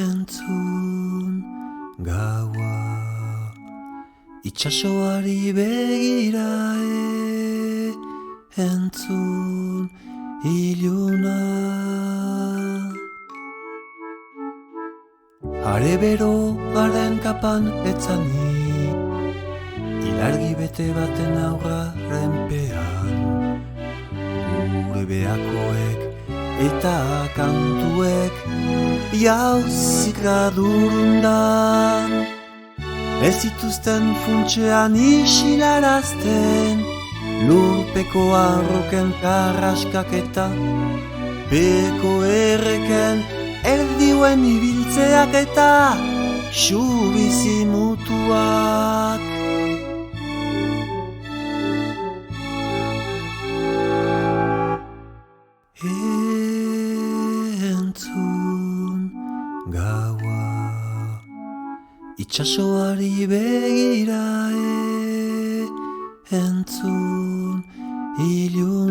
Entzun gaua itxasoari begira entzun iluna are bero haren kapan etzani ilargi bete baten aurraren pean gure behakoek eta kantuek jauzik gadurundan ez zituzten funtsean isilarazten lurpeko arroken karraskak eta beko erreken erdioen ibiltzeak eta xubizi mutuak. Entzun gaua itxasoari begira entzun iluna